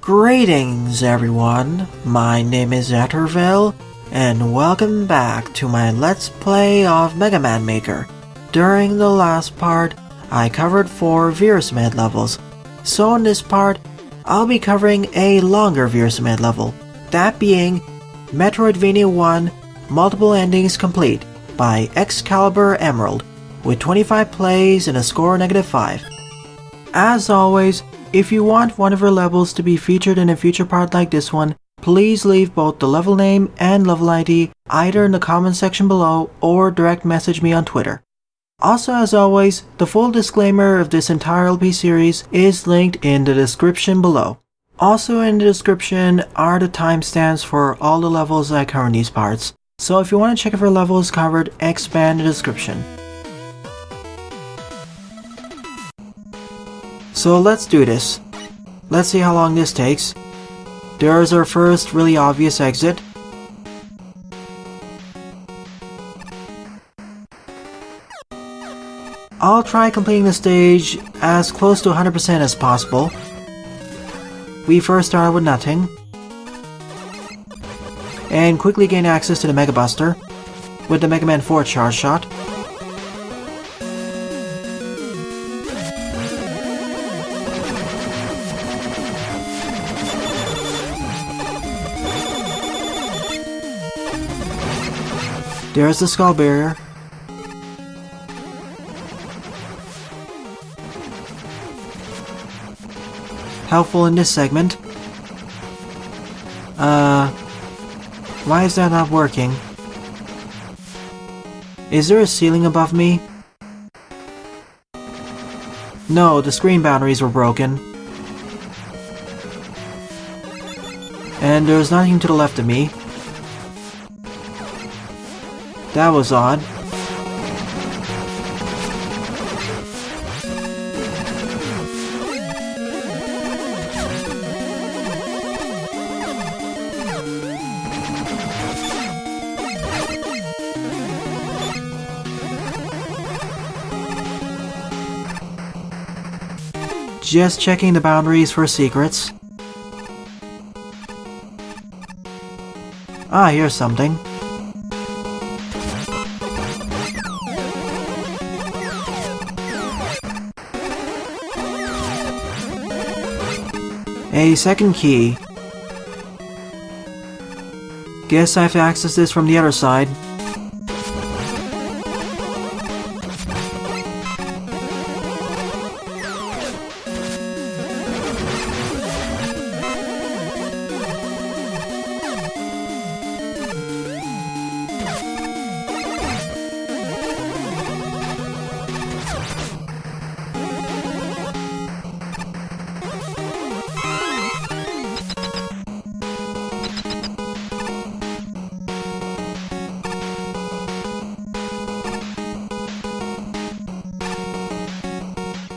Greetings everyone, my name is Etterville, and welcome back to my Let's Play of Mega Man Maker. During the last part, I covered 4 Veersmith levels, so in this part, I'll be covering a longer Veersmith level, that being Metroidvania 1 Multiple Endings Complete by Excalibur Emerald, with 25 plays and a score of -5. As always, if you want one of your levels to be featured in a future part like this one, please leave both the level name and level ID either in the comment section below or direct message me on Twitter. Also, as always, the full disclaimer of this entire LP series is linked in the description below. Also in the description are the timestamps for all the levels I cover in these parts, so if you want to check if your level is covered, expand the description. So let's do this. Let's see how long this takes. There's our first really obvious exit. I'll try completing the stage as close to 100% as possible. We first started with nothing. And quickly gain access to the Mega Buster with the Mega Man 4 charge shot. There's the skull barrier. Helpful in this segment. Why is that not working? Is there a ceiling above me? No, the screen boundaries were broken. And there's nothing to the left of me. That was odd. Just checking the boundaries for secrets. Ah, here's something. A second key. Guess I have to access this from the other side.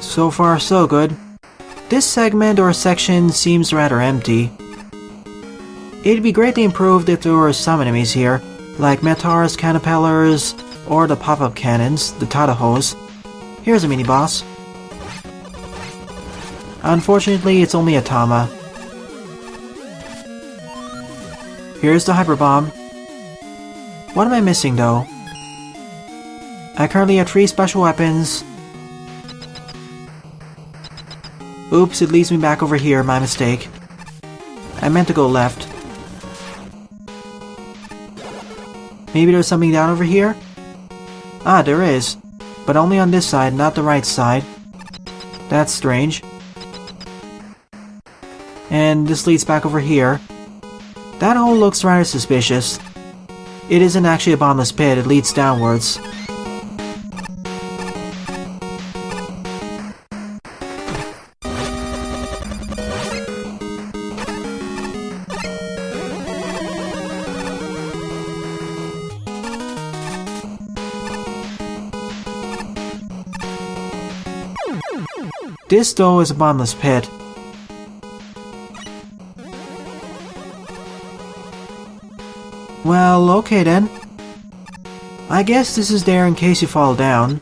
So far so good. This segment or section seems rather empty. It'd be greatly improved if there were some enemies here, like Metar's caterpillars or the pop-up cannons, the Tadahos. Here's a mini-boss. Unfortunately, it's only a Tama. Here's the Hyper Bomb. What am I missing though? I currently have 3 special weapons. Oops, it leads me back over here, my mistake. I meant to go left. Maybe there's something down over here? Ah, there is. But only on this side, not the right side. That's strange. And this leads back over here. That hole looks rather suspicious. It isn't actually a bottomless pit, it leads downwards. This though is a bottomless pit. Well, okay then. I guess this is there in case you fall down.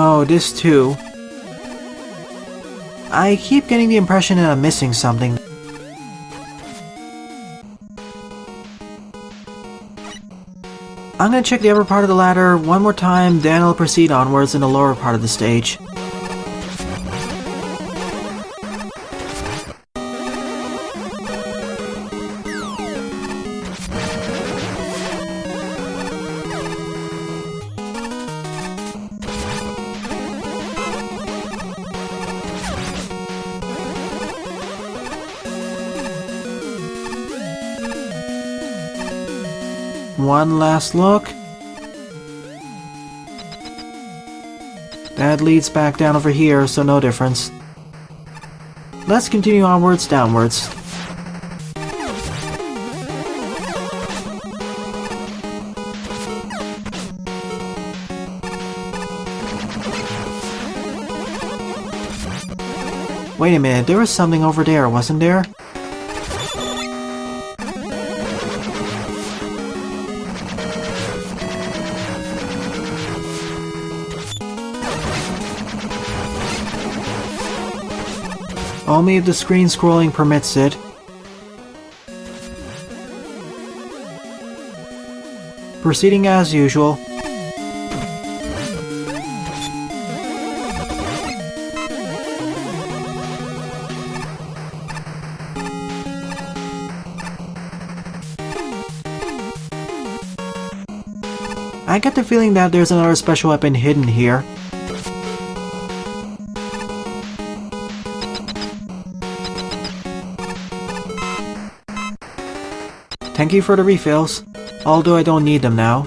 Oh, this too. I keep getting the impression that I'm missing something. I'm gonna check the upper part of the ladder one more time, then I'll proceed onwards in the lower part of the stage. One last look. That leads back down over here, so no difference. Let's continue onwards, downwards. Wait a minute, there was something over there, wasn't there? Only if the screen scrolling permits it. Proceeding as usual. I get the feeling that there's another special weapon hidden here. Thank you for the refills, although I don't need them now.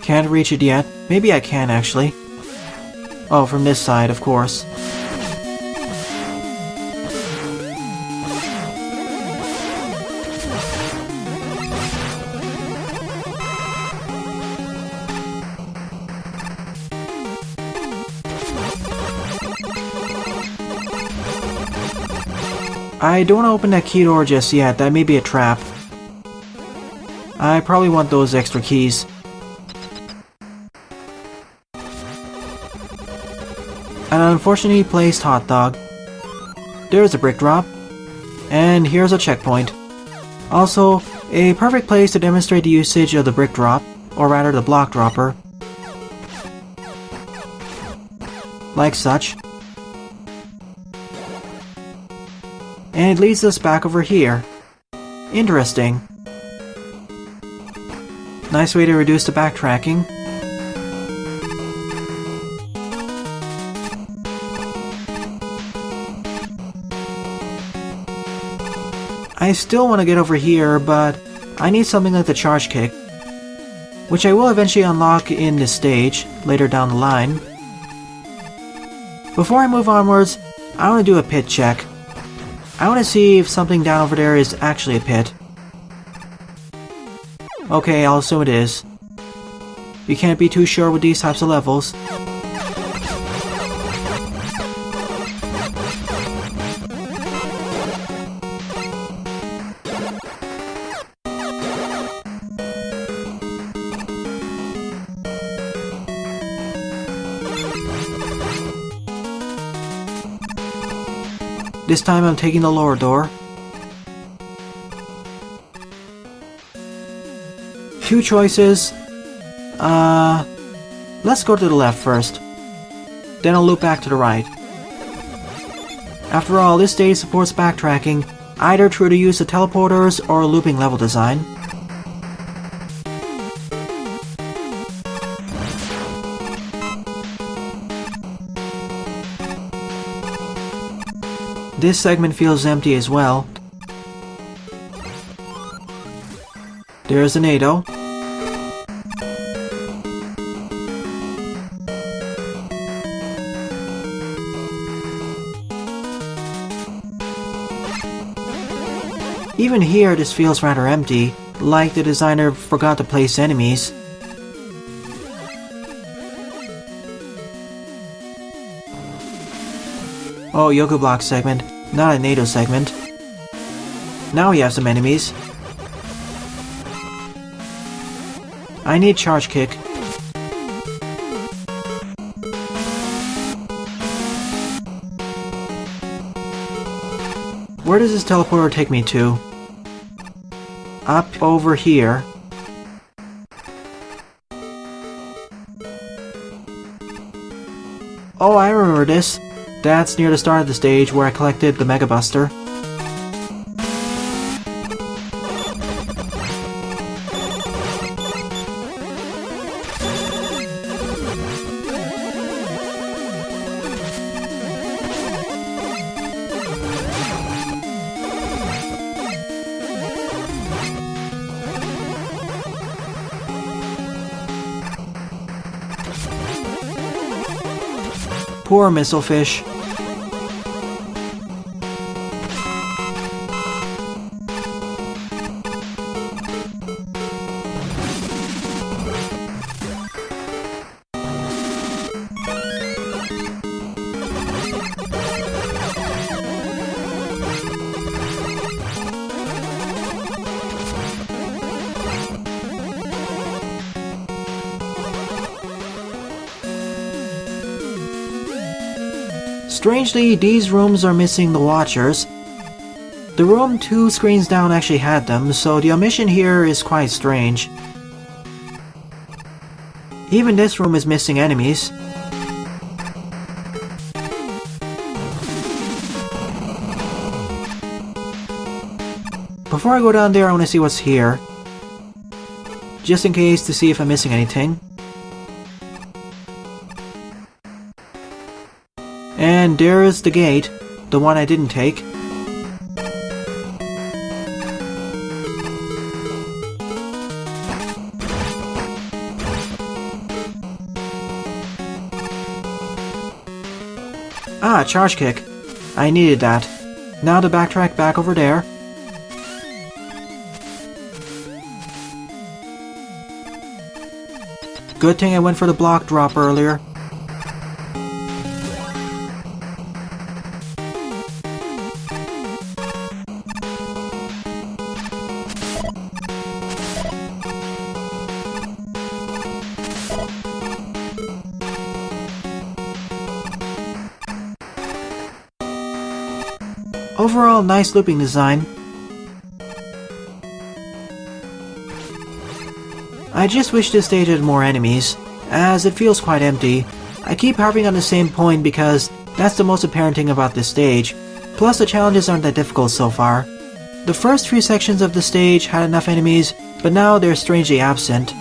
Can't reach it yet. Maybe I can actually. Oh, from this side, of course. I don't want to open that key door just yet, that may be a trap. I probably want those extra keys. An unfortunately placed hot dog. There's a brick drop. And here's a checkpoint. Also, a perfect place to demonstrate the usage of the brick drop, or rather the block dropper. Like such. And it leads us back over here. Interesting. Nice way to reduce the backtracking. I still want to get over here, but I need something like the charge kick, which I will eventually unlock in this stage, later down the line. Before I move onwards, I want to do a pit check. I want to see if something down over there is actually a pit. Okay, I'll assume it is. You can't be too sure with these types of levels. This time I'm taking the lower door. Two choices. Let's go to the left first. Then I'll loop back to the right. After all, this stage supports backtracking, either through the use of teleporters or looping level design. This segment feels empty as well. There's an Ado. Even here, this feels rather empty, like the designer forgot to place enemies. Oh, Yoga Block segment. not a NATO segment. Now we have some enemies. I need charge kick. Where does this teleporter take me to? Up over here. Oh, I remember this. That's near the start of the stage where I collected the Mega Buster. Poor missile fish. Strangely, these rooms are missing the Watchers. The room 2 screens down actually had them, so the omission here is quite strange. Even this room is missing enemies. Before I go down there, I want to see what's here. Just in case to see if I'm missing anything. And there's the gate, the one I didn't take. Ah, charge kick. I needed that. Now to backtrack back over there. Good thing I went for the block drop earlier. Overall, nice looping design. I just wish this stage had more enemies, as it feels quite empty. I keep harping on the same point because that's the most apparent thing about this stage, plus the challenges aren't that difficult so far. The first few sections of the stage had enough enemies, but now they're strangely absent.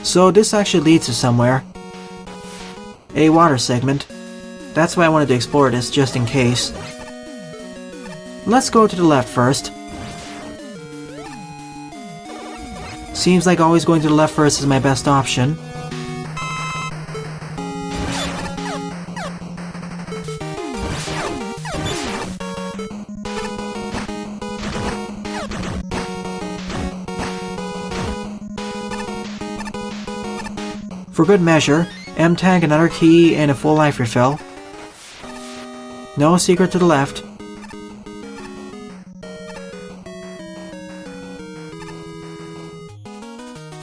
So this actually leads to somewhere. A water segment. That's why I wanted to explore this, just in case. Let's go to the left first. Seems like always going to the left first is my best option. For good measure, M-Tank, another key, and a full life refill. No secret to the left.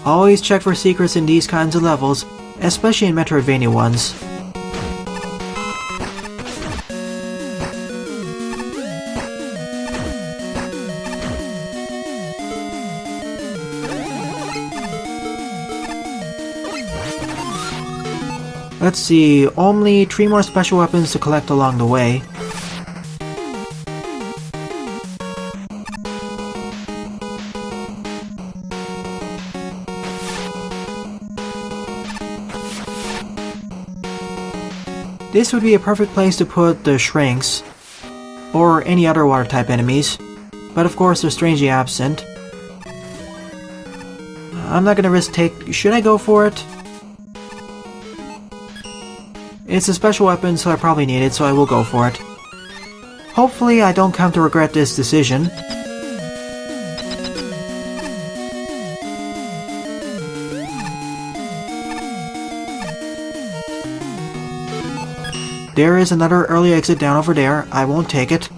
Always check for secrets in these kinds of levels, especially in Metroidvania ones. Let's see, only 3 more special weapons to collect along the way. This would be a perfect place to put the shrinks, or any other water type enemies, but of course they're strangely absent. I'm not gonna risk should I go for it? It's a special weapon, so I probably need it, so I will go for it. Hopefully I don't come to regret this decision. There is another early exit down over there. I won't take it.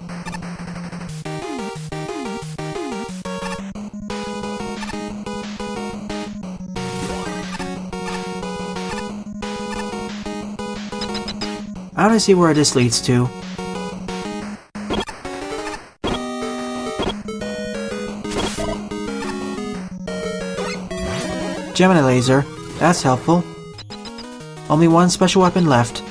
I want to see where this leads to. Gemini laser. That's helpful. Only one special weapon left.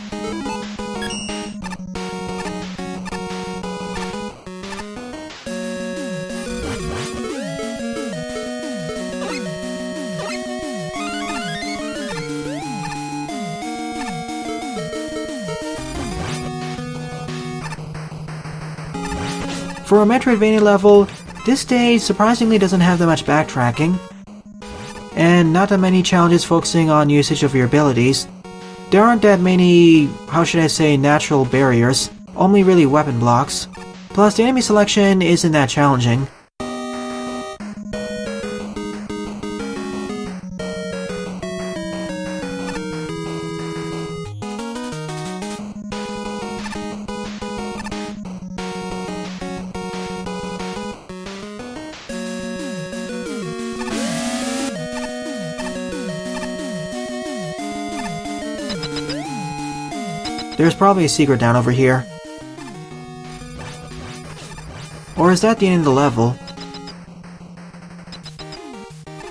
For a Metroidvania level, this stage surprisingly doesn't have that much backtracking, and not that many challenges focusing on usage of your abilities. There aren't that many, how should I say, natural barriers, only really weapon blocks. Plus the enemy selection isn't that challenging. There's probably a secret down over here. Or is that the end of the level?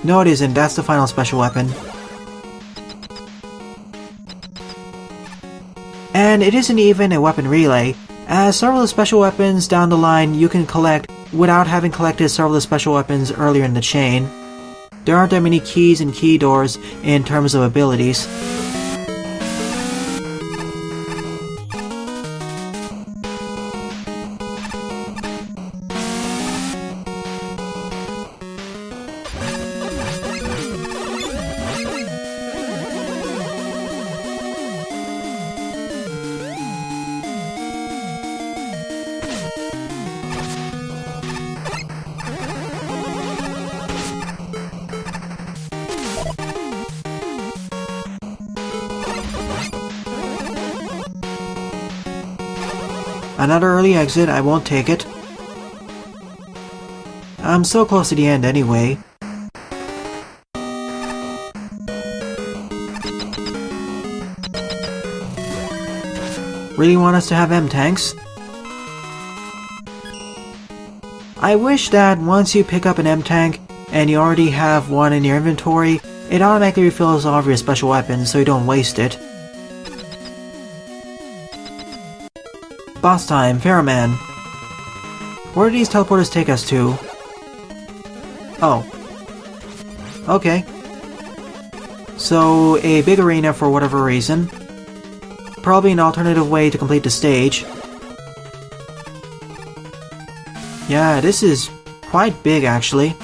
No, it isn't. That's the final special weapon. And it isn't even a weapon relay, as several of the special weapons down the line you can collect without having collected several of the special weapons earlier in the chain. There aren't that many keys and key doors in terms of abilities. Another early exit, I won't take it. I'm so close to the end anyway. Really want us to have M-Tanks? I wish that once you pick up an M-Tank and you already have one in your inventory, it automatically refills all of your special weapons so you don't waste it. Boss time, Pharaohman. Where do these teleporters take us to? Oh. Okay. So, a big arena for whatever reason. Probably an alternative way to complete the stage. Yeah, this is quite big actually.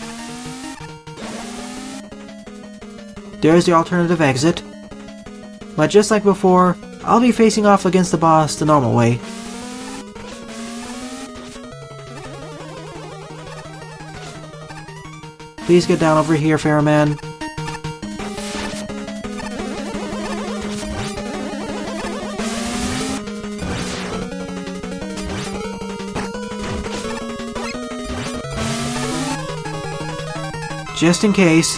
There's the alternative exit. But just like before, I'll be facing off against the boss the normal way. Please get down over here, Pharaohman. Just in case.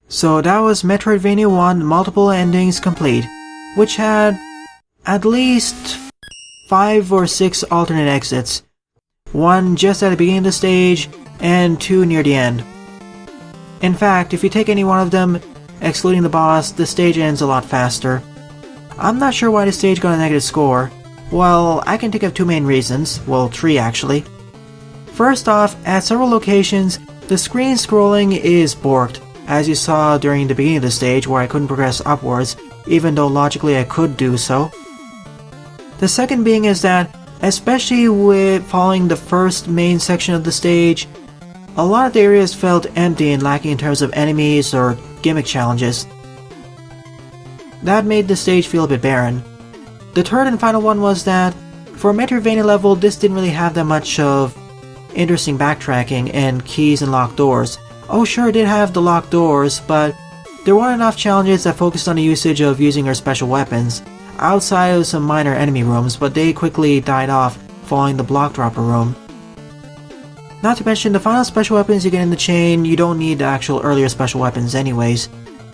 So that was Metroidvania 1 Multiple Endings Complete, which had at least 5 or 6 alternate exits. One just at the beginning of the stage, and 2 near the end. In fact, if you take any one of them, excluding the boss, the stage ends a lot faster. I'm not sure why the stage got a negative score. Well, I can think of two main reasons, well, three actually. First off, at several locations, the screen scrolling is borked, as you saw during the beginning of the stage where I couldn't progress upwards, even though logically I could do so. The second being is that, especially with following the first main section of the stage, a lot of the areas felt empty and lacking in terms of enemies or gimmick challenges. That made the stage feel a bit barren. The third and final one was that, for a Metroidvania level, this didn't really have that much of interesting backtracking and keys and locked doors. Oh sure, it did have the locked doors, but there weren't enough challenges that focused on the usage of using her special weapons, outside of some minor enemy rooms, but they quickly died off following the block dropper room. Not to mention, the final special weapons you get in the chain, you don't need the actual earlier special weapons anyways.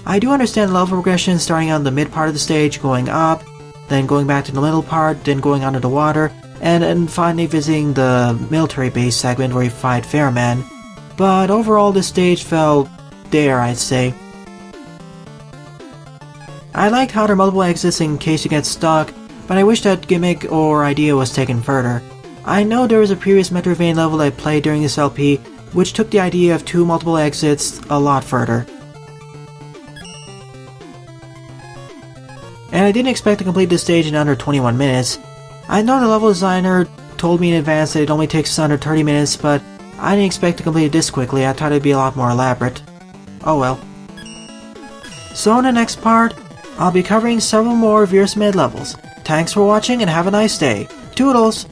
I do understand level progression starting on the mid part of the stage, going up, then going back to the middle part, then going under the water, and finally visiting the military base segment where you fight Fairman. But overall the stage felt there, I'd say. I liked how there are multiple exits in case you get stuck, but I wish that gimmick or idea was taken further. I know there was a previous Metroidvania level I played during this LP which took the idea of two multiple exits a lot further. And I didn't expect to complete this stage in under 21 minutes. I know the level designer told me in advance that it only takes under 30 minutes, but I didn't expect to complete it this quickly. I thought it'd be a lot more elaborate. Oh well. So in the next part, I'll be covering several more Veersmith levels. Thanks for watching and have a nice day. Toodles!